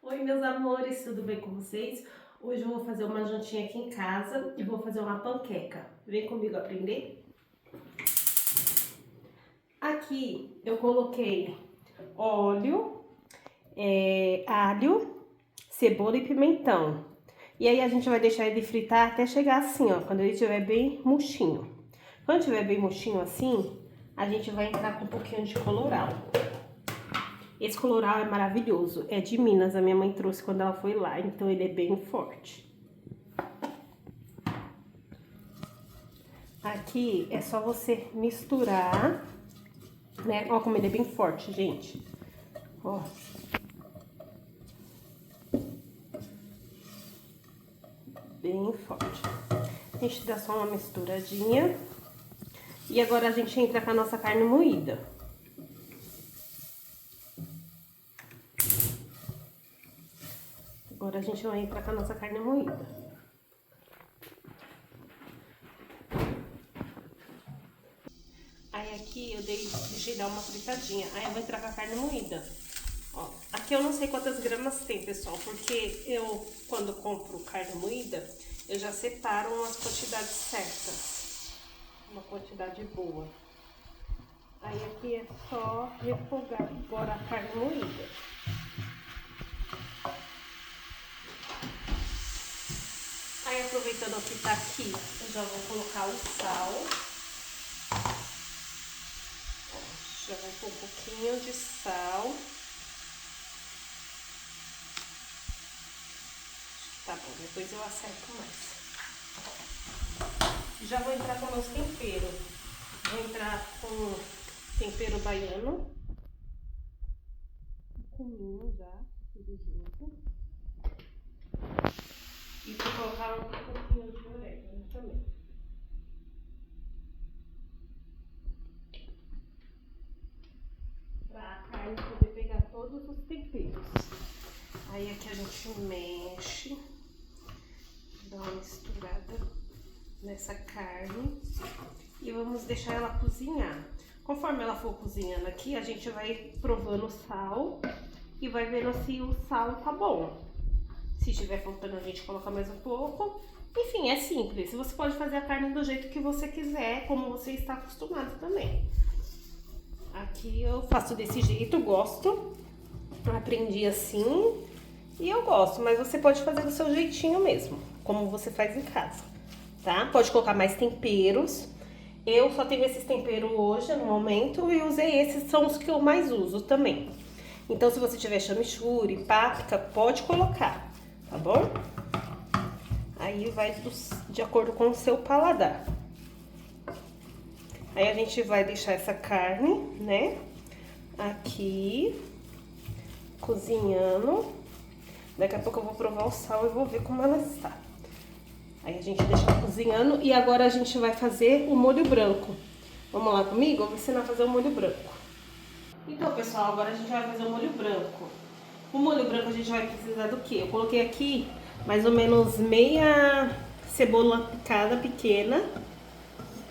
Oi, meus amores, tudo bem com vocês? Hoje eu vou fazer uma jantinha aqui em casa e vou fazer uma panqueca. Vem comigo aprender? Aqui eu coloquei óleo, alho, cebola e pimentão. E aí a gente vai deixar ele fritar até chegar assim, ó, quando ele estiver bem murchinho. Quando estiver bem murchinho assim, a gente vai entrar com um pouquinho de colorau. Esse colorau é maravilhoso, é de Minas, a minha mãe trouxe quando ela foi lá, então ele é bem forte. Aqui é só você misturar, né? Ó como ele é bem forte, gente. Ó. Bem forte. A gente dá só uma misturadinha. E agora a gente entra com a nossa carne moída. Agora a gente vai entrar com a nossa carne moída. Aí aqui eu deixei dar uma fritadinha. Aí eu vou entrar com a carne moída. Ó, aqui eu não sei quantas gramas tem, pessoal, porque eu, quando compro carne moída, eu já separo umas quantidades certas. Uma quantidade boa. Aí aqui é só refogar agora a carne moída. Aí aproveitando que tá aqui, eu já vou colocar o sal. Ó, já vai pôr um pouquinho de sal. Tá bom, depois eu acerto mais. Já vou entrar com meus temperos. Vou entrar com tempero baiano. Cominho já, tudo junto. E vou colocar um pouquinho de orégano também. Pra a carne poder pegar todos os temperos. Aí aqui a gente mexe. Dá uma misturada nessa carne. E vamos deixar ela cozinhar. Conforme ela for cozinhando aqui, a gente vai provando o sal. E vai vendo se o sal tá bom. Se estiver faltando, a gente coloca mais um pouco. Enfim, é simples. Você pode fazer a carne do jeito que você quiser, como você está acostumado também. Aqui eu faço desse jeito, gosto. Aprendi assim e eu gosto, mas você pode fazer do seu jeitinho mesmo, como você faz em casa, tá? Pode colocar mais temperos. Eu só tenho esses temperos hoje, no momento, e usei esses, são os que eu mais uso também. Então, se você tiver chimichurri, páprica, pode colocar, tá bom? Aí vai de acordo com o seu paladar. Aí a gente vai deixar essa carne, né, aqui, cozinhando. Daqui a pouco eu vou provar o sal e vou ver como ela está. Aí a gente deixa cozinhando e agora a gente vai fazer o molho branco. Vamos lá comigo? Eu vou ensinar a fazer o molho branco. Então, pessoal, agora a gente vai fazer o molho branco. O molho branco a gente vai precisar do quê? Eu coloquei aqui mais ou menos meia cebola picada pequena.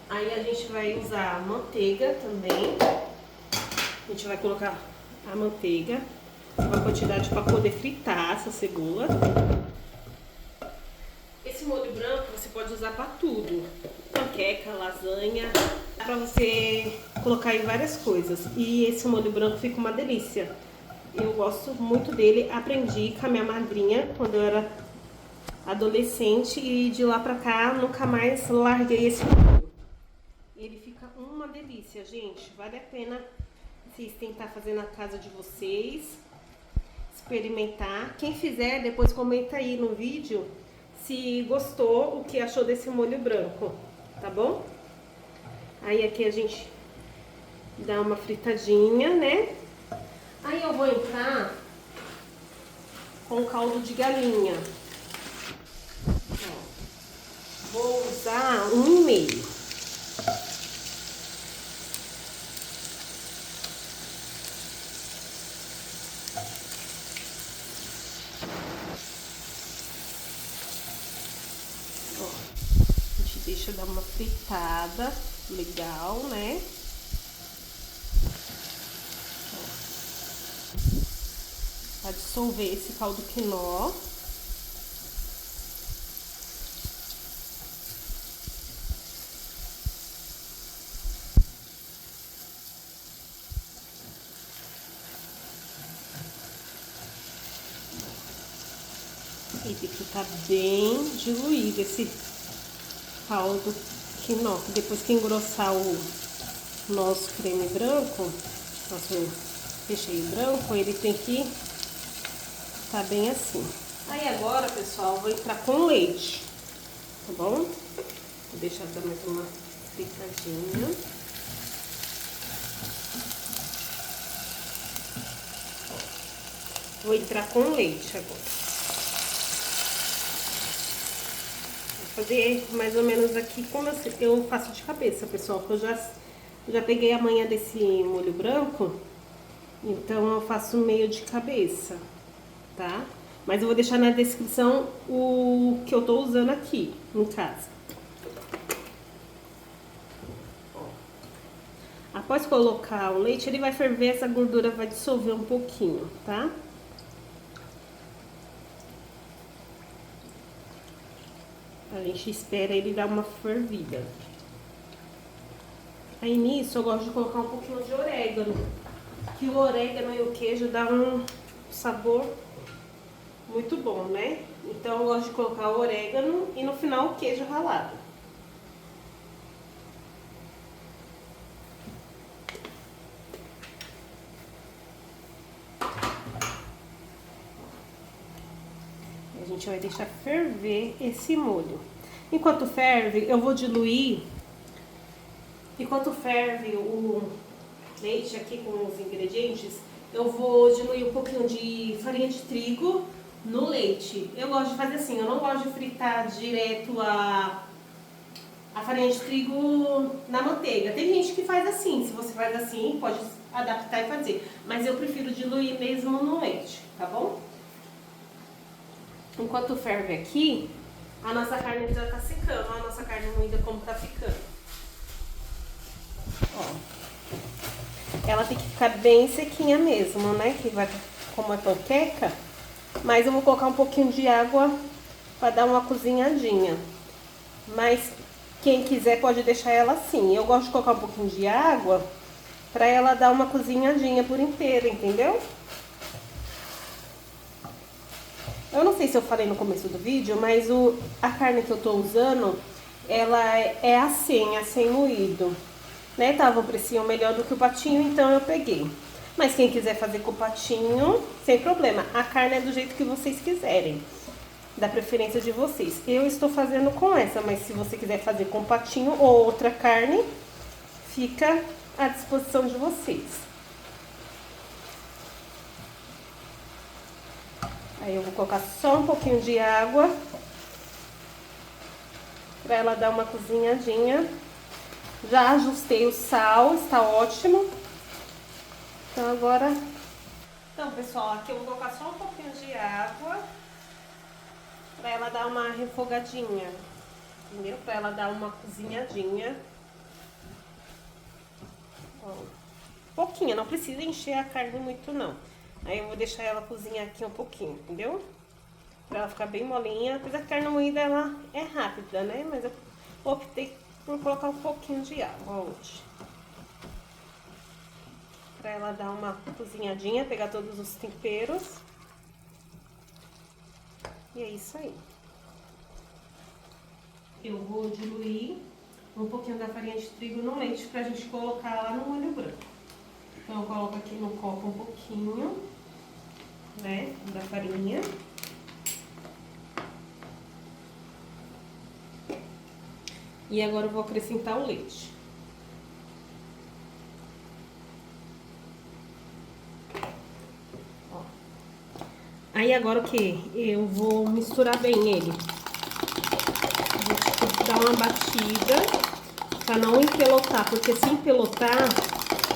Aí a gente vai usar manteiga também. A gente vai colocar a manteiga, uma quantidade para poder fritar essa cebola. Esse molho branco você pode usar para tudo. Panqueca, lasanha, dá para você colocar em várias coisas. E esse molho branco fica uma delícia. Eu gosto muito dele, aprendi com a minha madrinha quando eu era adolescente e de lá pra cá nunca mais larguei esse molho. Ele fica uma delícia, gente. Vale a pena vocês tentar fazer na casa de vocês, experimentar. Quem fizer, depois comenta aí no vídeo se gostou, o que achou desse molho branco, tá bom? Aí aqui a gente dá uma fritadinha, né? Aí eu vou entrar com caldo de galinha. Ó, vou usar 1,5. A gente deixa dar uma fritada legal, né? Ó. dissolver esse caldo quinó. E tem que estar bem diluído esse caldo quinó. Depois que engrossar o nosso creme branco, nosso recheio branco, ele tem que estar bem assim. Aí agora, pessoal, eu vou entrar com leite, tá bom? Vou deixar dar mais uma fritadinha. Vou entrar com leite agora. Fazer mais ou menos aqui como eu faço de cabeça, pessoal, que eu já peguei a manha desse molho branco, então eu faço meio de cabeça, tá? Mas eu vou deixar na descrição o que eu tô usando aqui em casa. Após colocar o leite, ele vai ferver, essa gordura vai dissolver um pouquinho, tá? A gente espera ele dar uma fervida. Aí nisso eu gosto de colocar um pouquinho de orégano, que o orégano e o queijo dá um sabor muito bom, né? Então eu gosto de colocar o orégano e no final o queijo ralado. A gente vai deixar ferver esse molho. Enquanto ferve, eu vou diluir. Enquanto ferve o leite aqui com os ingredientes, eu vou diluir um pouquinho de farinha de trigo no leite. Eu gosto de fazer assim, eu não gosto de fritar direto a farinha de trigo na manteiga. Tem gente que faz assim, se você faz assim, pode adaptar e fazer. Mas eu prefiro diluir mesmo no leite, tá bom? Enquanto ferve aqui, a nossa carne já tá secando. Olha a nossa carne moída como tá ficando. Ó. Ela tem que ficar bem sequinha mesmo, né? Que vai como é panqueca. Mas eu vou colocar um pouquinho de água para dar uma cozinhadinha. Mas quem quiser pode deixar ela assim. Eu gosto de colocar um pouquinho de água para ela dar uma cozinhadinha por inteiro, entendeu? Eu não sei se eu falei no começo do vídeo, mas a carne que eu tô usando, ela é acém moído. Né? Tava um precinho melhor do que o patinho, então eu peguei. Mas quem quiser fazer com o patinho, sem problema. A carne é do jeito que vocês quiserem, da preferência de vocês. Eu estou fazendo com essa, mas se você quiser fazer com patinho ou outra carne, fica à disposição de vocês. Aí eu vou colocar só um pouquinho de água para ela dar uma cozinhadinha. Já ajustei o sal, está ótimo. Então agora... Então, pessoal, aqui eu vou colocar só um pouquinho de água para ela dar uma refogadinha, entendeu? Para ela dar uma cozinhadinha. Ó, pouquinho, não precisa encher a carne muito não. Aí eu vou deixar ela cozinhar aqui um pouquinho, entendeu? Pra ela ficar bem molinha. Apesar que a carne moída ela é rápida, né? Mas eu optei por colocar um pouquinho de água hoje. Pra ela dar uma cozinhadinha, pegar todos os temperos. E é isso aí. Eu vou diluir um pouquinho da farinha de trigo no leite pra gente colocar lá no molho branco. Então eu coloco aqui no copo um pouquinho, né, da farinha. E agora eu vou acrescentar o leite. Ó. Aí agora o que? Eu vou misturar bem ele. Vou tipo, dar uma batida pra não empelotar, porque se empelotar,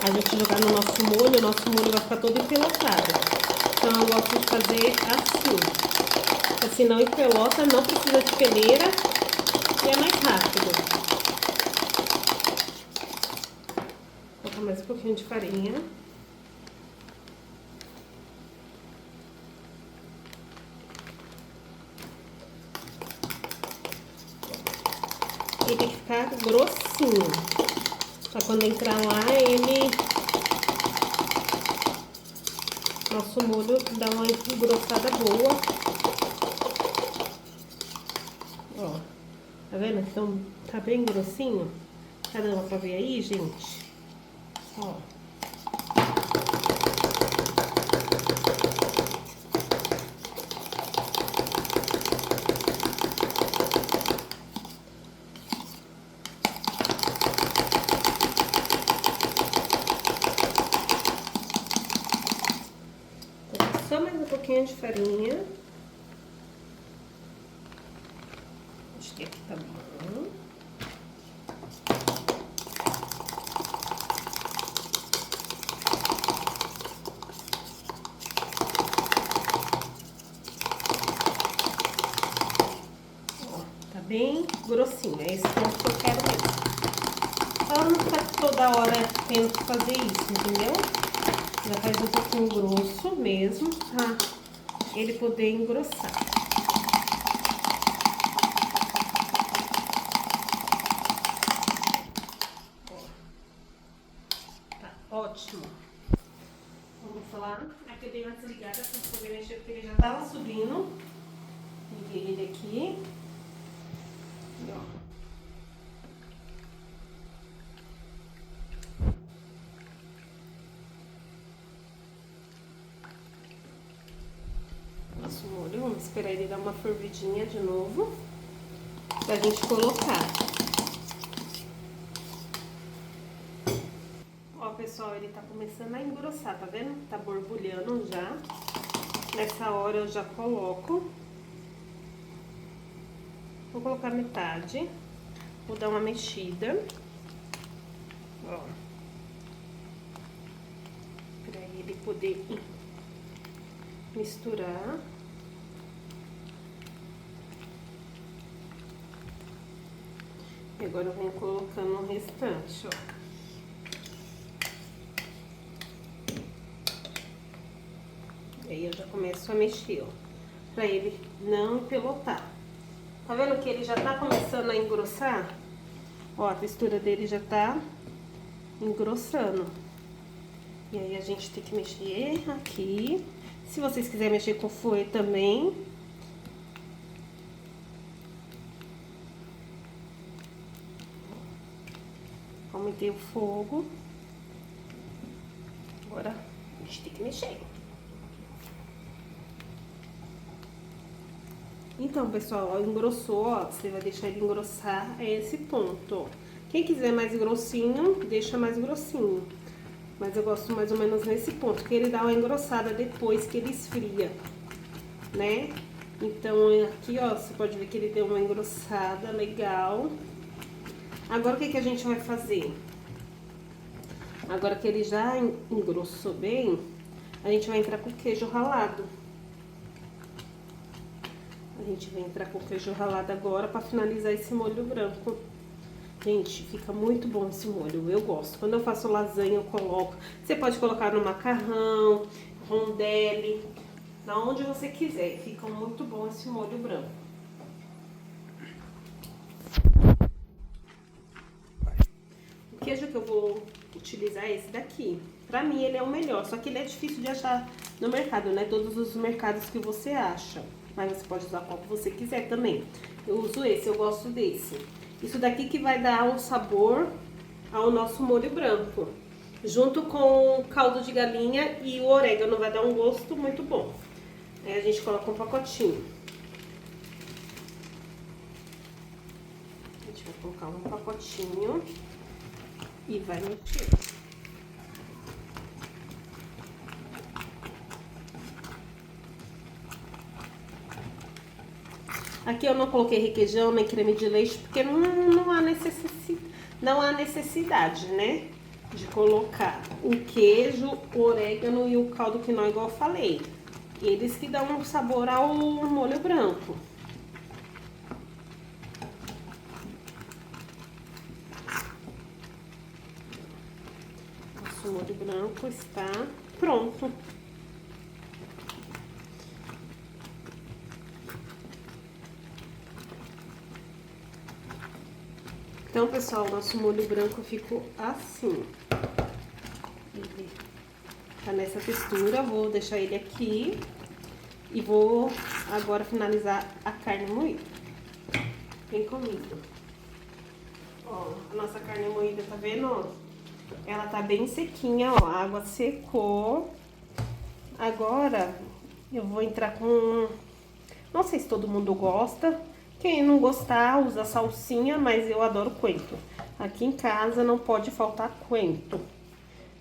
a gente jogar no nosso molho, o nosso molho vai ficar todo empelotado. Então eu gosto de fazer assim. Porque se não empelota, não precisa de peneira e é mais rápido. Vou colocar mais um pouquinho de farinha. ele tem que ficar grossinho. Pra quando entrar lá, ele... Nosso molho dá uma engrossada boa. Ó, tá vendo? Então, tá bem grossinho. Tá dando pra ver aí, gente? Ó. Só mais um pouquinho de farinha. Acho que aqui tá bom. Ó, tá bem grossinho. É esse ponto que eu quero mesmo. Ela não fica toda hora tendo que fazer isso, entendeu? Já faz um pouquinho grosso mesmo, pra ele poder engrossar. Tá ótimo. Vamos lá. Aqui eu dei uma desligada pra poder mexer, porque ele já tava subindo. Liguei ele aqui. E ó. Nosso molho, vamos esperar ele dar uma fervidinha de novo pra gente colocar. Ó, pessoal, ele tá começando a engrossar, tá vendo? Tá borbulhando já. Nessa hora eu já coloco. Vou colocar metade. Vou dar uma mexida. Ó. Pra ele poder misturar. E agora eu venho colocando o restante, ó. E aí eu já começo a mexer, ó. Pra ele não empelotar. Tá vendo que ele já tá começando a engrossar? Ó, a textura dele já tá engrossando. E aí a gente tem que mexer aqui. Se vocês quiserem mexer com fouet também. Aumentei o fogo. Agora a gente tem que mexer. Então, pessoal, ó, engrossou, ó. Você vai deixar ele engrossar a esse ponto, ó. Quem quiser mais grossinho, deixa mais grossinho. Mas eu gosto mais ou menos nesse ponto, que ele dá uma engrossada depois que ele esfria, né? Então, aqui, ó, você pode ver que ele deu uma engrossada legal. Agora, o que que a gente vai fazer? Agora que ele já engrossou bem, a gente vai entrar com o queijo ralado. A gente vai entrar com o queijo ralado agora pra finalizar esse molho branco. Gente, fica muito bom esse molho, eu gosto. Quando eu faço lasanha, eu coloco. Você pode colocar no macarrão, rondelli, na onde você quiser. Fica muito bom esse molho branco. O queijo que eu vou utilizar é esse daqui. Pra mim, ele é o melhor, só que ele é difícil de achar no mercado, né? Todos os mercados que você acha. Mas você pode usar qual que você quiser também. Eu uso esse, eu gosto desse. Isso daqui que vai dar o sabor ao nosso molho branco. Junto com o caldo de galinha e o orégano, vai dar um gosto muito bom. Aí a gente coloca um pacotinho. A gente vai colocar um pacotinho e vai mexer. Aqui eu não coloquei requeijão nem creme de leite, porque não há necessidade, né? De colocar o queijo, o orégano e o caldo quinó, igual eu falei. Eles que dão um sabor ao molho branco. Nosso molho branco está pronto. Então, pessoal, nosso molho branco ficou assim. Ele tá nessa textura, vou deixar ele aqui e vou agora finalizar a carne moída. Vem comigo. Ó, a nossa carne moída, tá vendo? Ó, ela tá bem sequinha, ó, a água secou. Agora eu vou entrar com... Não sei se todo mundo gosta. Quem não gostar, usa salsinha, mas eu adoro coentro. Aqui em casa não pode faltar coentro.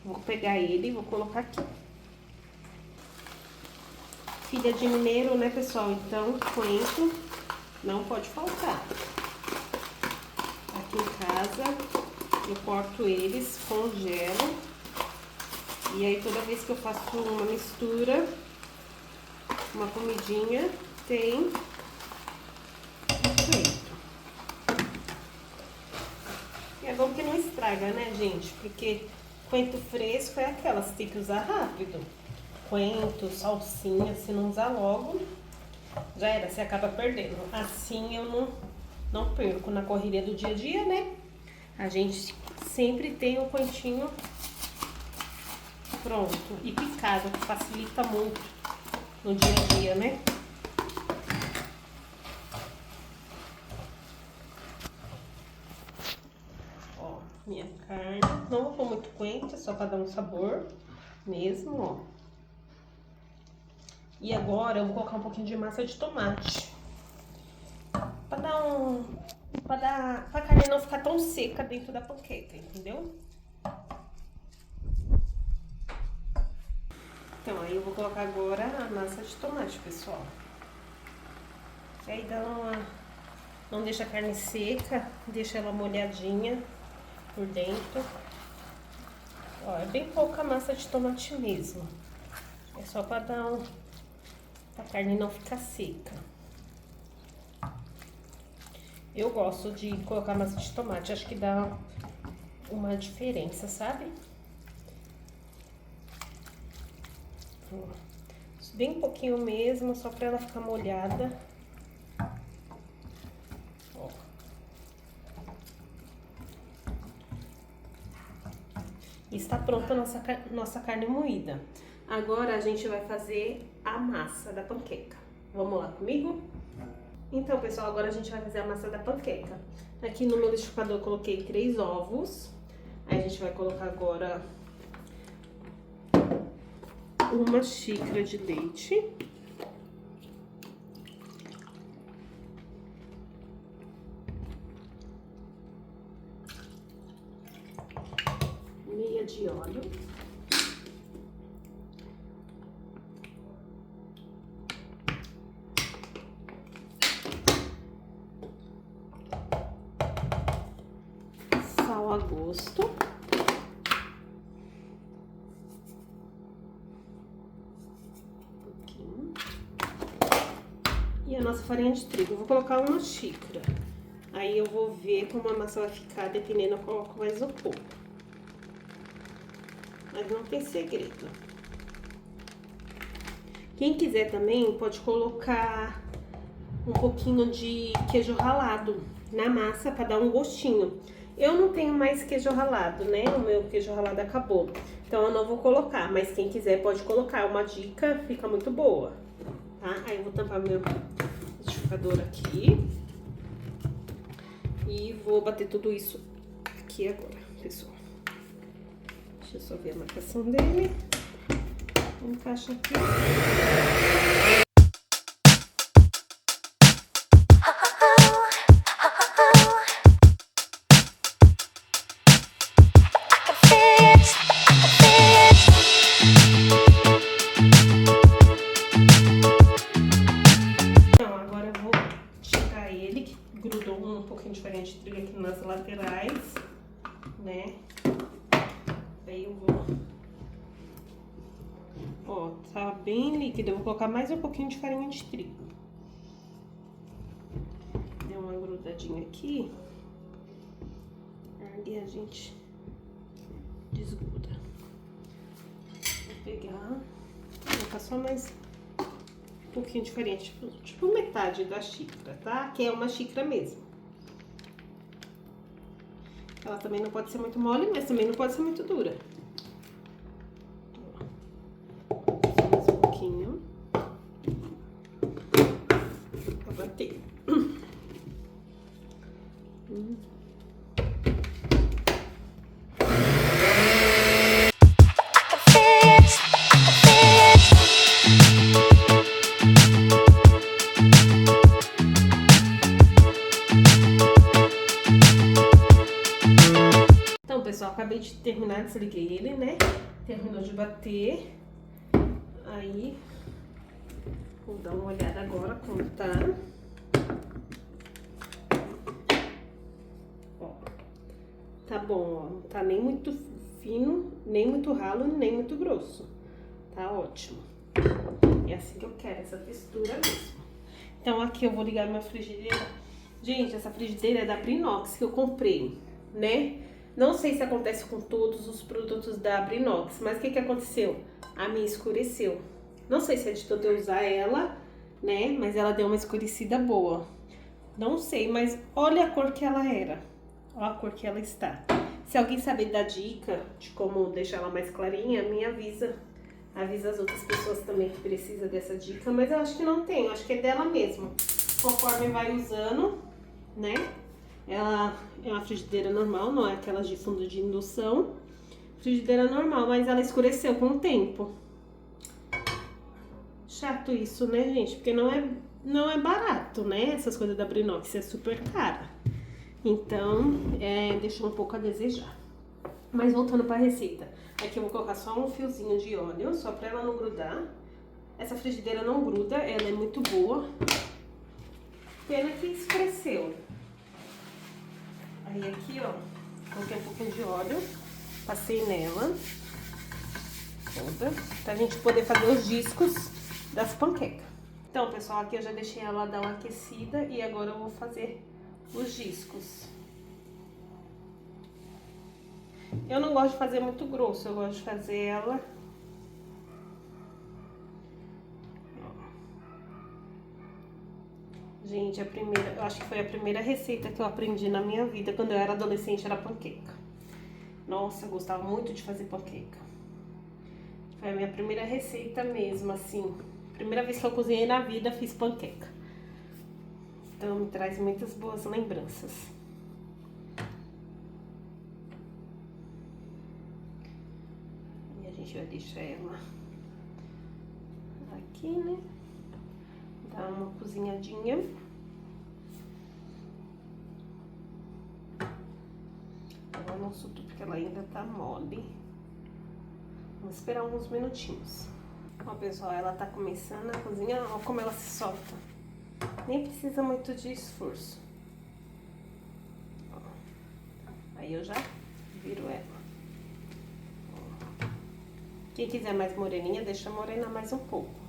Vou pegar ele e vou colocar aqui. Filha de mineiro, né, pessoal? Então, coentro não pode faltar. Aqui em casa, eu corto eles, congelo. E aí, toda vez que eu faço uma mistura, uma comidinha, tem coentro. E é bom que não estraga, né, gente? Porque coentro fresco é aquela, você tem que usar rápido. Coentro, salsinha, se não usar logo, já era, você acaba perdendo. Assim eu não perco na correria do dia a dia, né? A gente sempre tem o coentinho pronto e picado, que facilita muito no dia a dia, né? Ó, minha carne. Não vou pôr muito coentro, só para dar um sabor mesmo, ó. E agora eu vou colocar um pouquinho de massa de tomate. Pra carne não ficar tão seca dentro da panqueca, entendeu? Então, aí eu vou colocar agora a massa de tomate, pessoal. E aí não deixa a carne seca, deixa ela molhadinha por dentro. Ó, é bem pouca massa de tomate mesmo. É só pra a carne não ficar seca. Eu gosto de colocar massa de tomate, acho que dá uma diferença, sabe? Bem pouquinho mesmo, só pra ela ficar molhada. Ó. Está pronta a nossa carne moída. Agora a gente vai fazer a massa da panqueca. Vamos lá comigo? Então, pessoal, agora a gente vai fazer a massa da panqueca. Aqui no meu liquidificador eu coloquei 3 ovos. Aí a gente vai colocar agora 1 xícara de leite. Meia de óleo. Sal a gosto. E a nossa farinha de trigo, eu vou colocar 1 xícara. Aí eu vou ver como a massa vai ficar, dependendo, eu coloco mais um pouco. Mas não tem segredo. Quem quiser também pode colocar um pouquinho de queijo ralado na massa para dar um gostinho. Eu não tenho mais queijo ralado, né? O meu queijo ralado acabou. Então eu não vou colocar, mas quem quiser pode colocar. É uma dica, fica muito boa. Tá? Aí eu vou tampar meu liquidificador aqui. E vou bater tudo isso aqui agora, pessoal. Deixa eu só ver a marcação dele. Encaixa aqui. Grudou um pouquinho de farinha de trigo aqui nas laterais, né? Aí eu vou... Ó, tá bem líquido. Eu vou colocar mais um pouquinho de farinha de trigo. Deu uma grudadinha aqui. Aí a gente desgruda. Vou pegar... Vou colocar só mais... um pouquinho de farinha, tipo metade da xícara, tá? Que é 1 xícara mesmo. Ela também não pode ser muito mole, mas também não pode ser muito dura. Só mais um pouquinho. Pra bater. Pessoal, acabei de terminar, desliguei ele, né? Terminou de bater. Aí, vou dar uma olhada agora como tá. Ó, tá bom, ó. Não tá nem muito fino, nem muito ralo, nem muito grosso. Tá ótimo. É assim que eu quero, essa textura mesmo. Então, aqui eu vou ligar minha frigideira. Gente, essa frigideira é da Brinox que eu comprei, né? Não sei se acontece com todos os produtos da Brinox, mas o que aconteceu? A minha escureceu. Não sei se é de todo eu usar ela, né? Mas ela deu uma escurecida boa. Não sei, mas olha a cor que ela era. Olha a cor que ela está. Se alguém saber dar dica de como deixar ela mais clarinha, me avisa. Avisa as outras pessoas também que precisam dessa dica, mas eu acho que não tem, eu acho que é dela mesmo. Conforme vai usando, né? Ela é uma frigideira normal, não é aquelas de fundo de indução. Frigideira normal, mas ela escureceu com o tempo. Chato isso, né, gente? Porque não é barato, né? Essas coisas da Brinox é super cara. Então, deixou um pouco a desejar. Mas voltando para a receita. Aqui eu vou colocar só um fiozinho de óleo, só para ela não grudar. Essa frigideira não gruda, ela é muito boa. Pena que escureceu. Aí aqui, ó, coloquei um pouquinho de óleo, passei nela toda, pra gente poder fazer os discos das panquecas. Então, pessoal, aqui eu já deixei ela dar uma aquecida e agora eu vou fazer os discos. Eu não gosto de fazer muito grosso, eu gosto de fazer ela... Gente, eu acho que foi a primeira receita que eu aprendi na minha vida quando eu era adolescente, era panqueca. Nossa, eu gostava muito de fazer panqueca. Foi a minha primeira receita mesmo, assim. Primeira vez que eu cozinhei na vida, fiz panqueca. Então, me traz muitas boas lembranças. E a gente vai deixar ela aqui, né? Dar uma cozinhadinha. Ela não soltou porque ela ainda tá mole. Vamos esperar uns minutinhos. Ó, pessoal, ela tá começando a cozinhar. Ó como ela se solta. Nem precisa muito de esforço. Ó. Aí eu já viro ela. Ó. Quem quiser mais moreninha, deixa morena mais um pouco.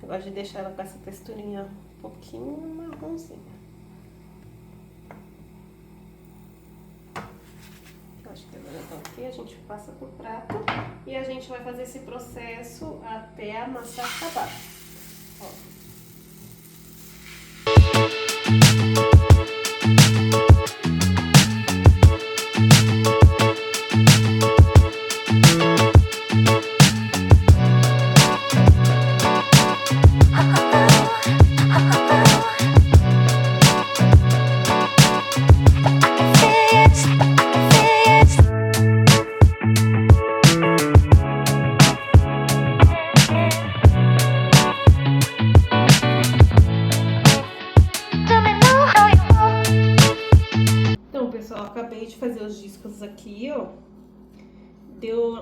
Eu gosto de deixar ela com essa texturinha um pouquinho marronzinha. Eu acho que agora tá ok, a gente passa pro prato e a gente vai fazer esse processo até a massa acabar. Ó. Acabei de fazer os discos aqui, ó.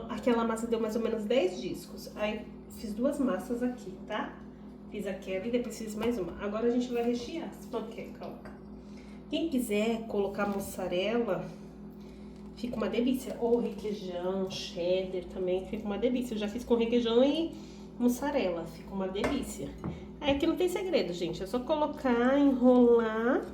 Aquela massa deu mais ou menos 10 discos. Aí fiz duas massas aqui, tá? Fiz aquela e depois fiz mais uma. Agora a gente vai rechear as panquecas, ó. Quem quiser colocar mussarela, fica uma delícia. Ou requeijão, cheddar também, fica uma delícia. Eu já fiz com requeijão e mussarela, fica uma delícia. Aí aqui não tem segredo, gente. É só colocar, enrolar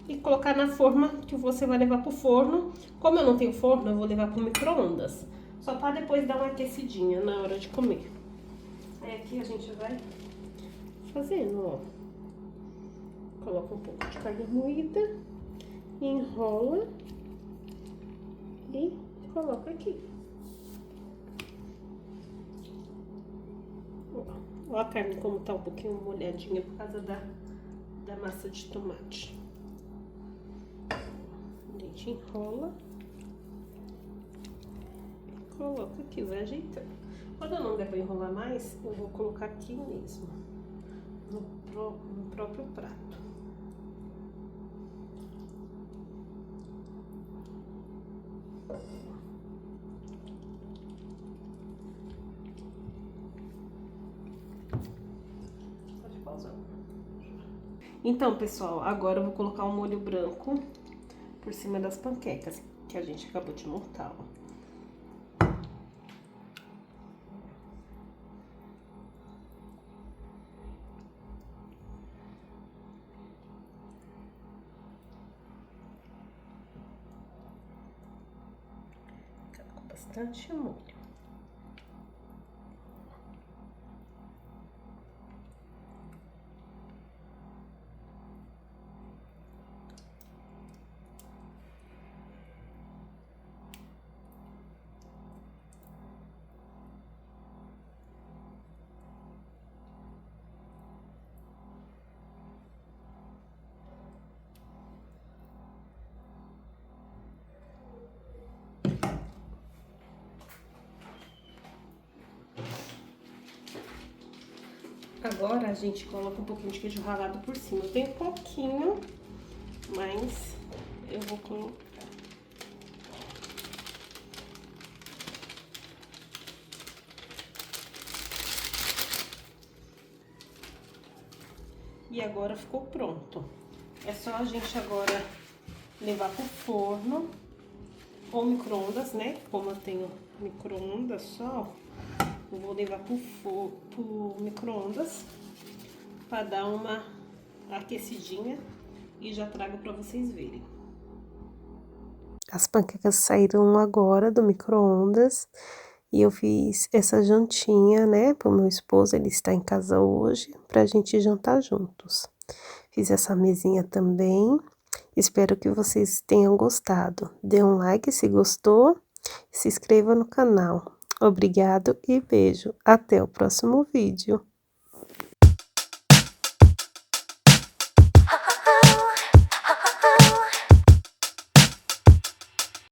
e colocar na forma que você vai levar pro forno. Como eu não tenho forno, eu vou levar pro micro-ondas. Só para depois dar uma aquecidinha na hora de comer. Aí aqui a gente vai fazendo, ó. Coloca um pouco de carne moída, enrola e coloca aqui. Ó a carne como tá um pouquinho molhadinha por causa da massa de tomate. A gente enrola e coloca aqui, vai ajeitando. Quando não der pra enrolar mais, eu vou colocar aqui mesmo, no próprio prato. Então, pessoal, agora eu vou colocar o molho branco por cima das panquecas que a gente acabou de montar, ó. Com bastante molho. Agora a gente coloca um pouquinho de queijo ralado por cima. Tem um pouquinho, mas eu vou colocar. E agora ficou pronto. É só a gente agora levar pro forno ou micro-ondas, né? Como eu tenho micro-ondas só, eu vou levar pro micro-ondas para dar uma aquecidinha e já trago para vocês verem. As panquecas saíram agora do micro-ondas e eu fiz essa jantinha, né, pro meu esposo, ele está em casa hoje, pra gente jantar juntos. Fiz essa mesinha também, espero que vocês tenham gostado. Dê um like se gostou, se inscreva no canal. Obrigado e beijo, até o próximo vídeo.